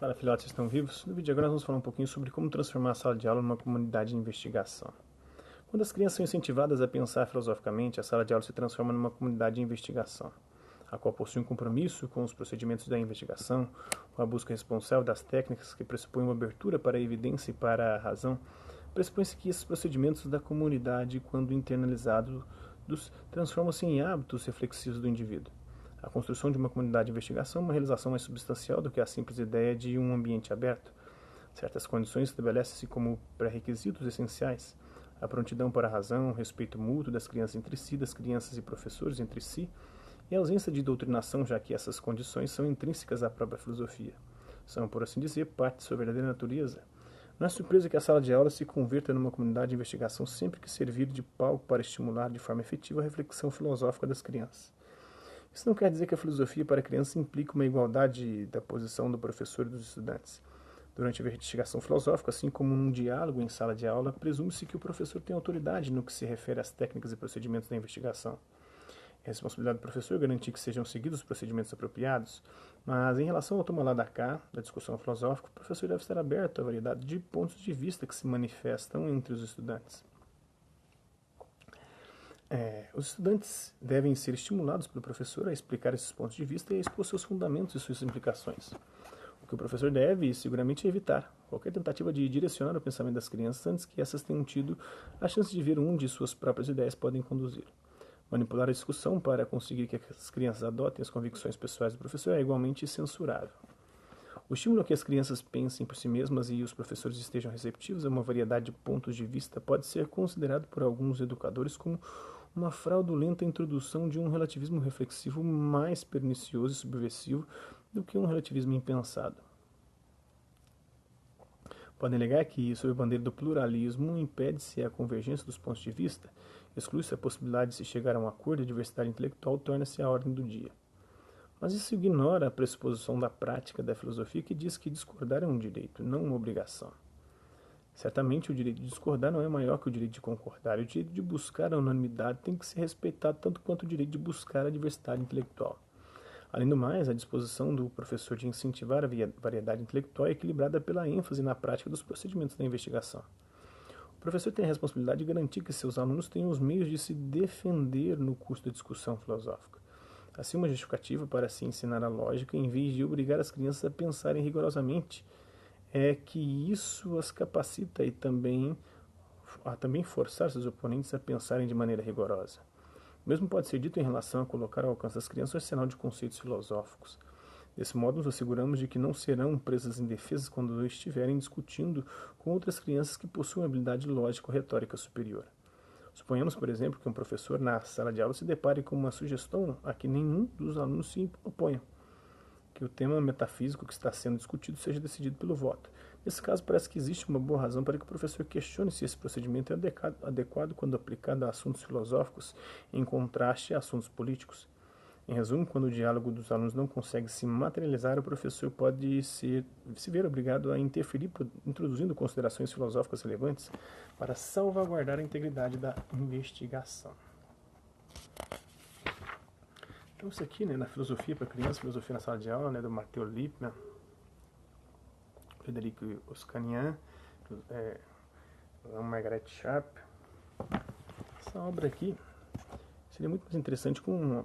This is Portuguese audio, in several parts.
Fala, filhotes, estão vivos? No vídeo de agora nós vamos falar um pouquinho sobre como transformar a sala de aula numa comunidade de investigação. Quando as crianças são incentivadas a pensar filosoficamente, a sala de aula se transforma numa comunidade de investigação, a qual possui um compromisso com os procedimentos da investigação, com a busca responsável das técnicas que pressupõem uma abertura para a evidência e para a razão. Pressupõe-se que esses procedimentos da comunidade, quando internalizados, transformam-se em hábitos reflexivos do indivíduo. A construção de uma comunidade de investigação é uma realização mais substancial do que a simples ideia de um ambiente aberto. Certas condições estabelecem-se como pré-requisitos essenciais: a prontidão para a razão, o respeito mútuo das crianças entre si, das crianças e professores entre si, e a ausência de doutrinação, já que essas condições são intrínsecas à própria filosofia. São, por assim dizer, parte de sua verdadeira natureza. Não é surpresa que a sala de aula se converta numa comunidade de investigação sempre que servir de palco para estimular de forma efetiva a reflexão filosófica das crianças. Isso não quer dizer que a filosofia para crianças implica uma igualdade da posição do professor e dos estudantes. Durante a investigação filosófica, assim como num diálogo em sala de aula, presume-se que o professor tem autoridade no que se refere às técnicas e procedimentos da investigação. É responsabilidade do professor garantir que sejam seguidos os procedimentos apropriados, mas em relação ao toma lá da cá, da discussão filosófica, o professor deve estar aberto à variedade de pontos de vista que se manifestam entre os estudantes. Os estudantes devem ser estimulados pelo professor a explicar esses pontos de vista e a expor seus fundamentos e suas implicações. O que o professor deve, seguramente, evitar qualquer tentativa de direcionar o pensamento das crianças antes que essas tenham tido a chance de ver onde suas próprias ideias podem conduzir. Manipular a discussão para conseguir que as crianças adotem as convicções pessoais do professor é igualmente censurável. O estímulo a que as crianças pensem por si mesmas e os professores estejam receptivos a uma variedade de pontos de vista pode ser considerado por alguns educadores como uma fraudulenta introdução de um relativismo reflexivo mais pernicioso e subversivo do que um relativismo impensado. Podem alegar que, sob a bandeira do pluralismo, impede-se a convergência dos pontos de vista, exclui-se a possibilidade de se chegar a um acordo e a diversidade intelectual torna-se a ordem do dia. Mas isso ignora a pressuposição da prática da filosofia que diz que discordar é um direito, não uma obrigação. Certamente o direito de discordar não é maior que o direito de concordar, e o direito de buscar a unanimidade tem que ser respeitado tanto quanto o direito de buscar a diversidade intelectual. Além do mais, a disposição do professor de incentivar a variedade intelectual é equilibrada pela ênfase na prática dos procedimentos da investigação. O professor tem a responsabilidade de garantir que seus alunos tenham os meios de se defender no curso da discussão filosófica. Assim, uma justificativa para se ensinar a lógica, em vez de obrigar as crianças a pensarem rigorosamente, é que isso as capacita a também forçar seus oponentes a pensarem de maneira rigorosa. O mesmo pode ser dito em relação a colocar ao alcance das crianças o arsenal de conceitos filosóficos. Desse modo, nos asseguramos de que não serão presas indefesas quando estiverem discutindo com outras crianças que possuem habilidade lógica ou retórica superior. Suponhamos, por exemplo, que um professor na sala de aula se depare com uma sugestão a que nenhum dos alunos se oponha: que o tema metafísico que está sendo discutido seja decidido pelo voto. Nesse caso, parece que existe uma boa razão para que o professor questione se esse procedimento é adequado quando aplicado a assuntos filosóficos, em contraste a assuntos políticos. Em resumo, quando o diálogo dos alunos não consegue se materializar, o professor pode se ver obrigado a interferir, introduzindo considerações filosóficas relevantes para salvaguardar a integridade da investigação. Então isso aqui, na filosofia para crianças, filosofia na sala de aula, do Matteo Lippmann, Frederico Oskanian, Margaret Sharp. Essa obra aqui seria muito mais interessante com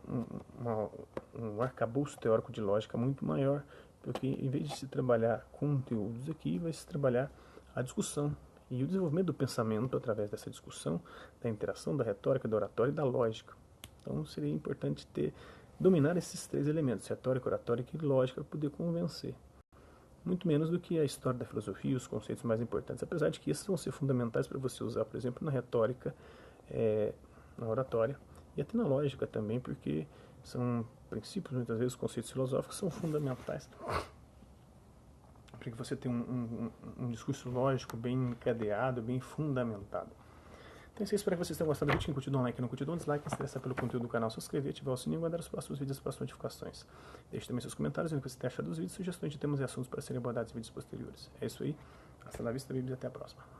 um arcabouço teórico de lógica muito maior, porque em vez de se trabalhar conteúdos aqui, vai se trabalhar a discussão e o desenvolvimento do pensamento através dessa discussão, da interação, da retórica, da oratória e da lógica. Então seria importante dominar esses três elementos: retórica, oratória e lógica, para poder convencer. Muito menos do que a história da filosofia e os conceitos mais importantes, apesar de que esses vão ser fundamentais para você usar, por exemplo, na retórica, na oratória e até na lógica também, porque são princípios, muitas vezes, os conceitos filosóficos são fundamentais para que você tenha um discurso lógico bem encadeado, bem fundamentado. Então, eu espero que vocês tenham gostado do vídeo. Quem curtiu, dá um like. Quem não curtiu, dá um dislike. Quem se interessa pelo conteúdo do canal, se inscrever, ativar o sininho e guardar os próximos vídeos e as próximas notificações. Deixe também seus comentários, o que você tem achado dos vídeos, sugestões de temas e assuntos para serem abordados em vídeos posteriores. É isso aí. Hasta la vista, Bíblia, e até a próxima.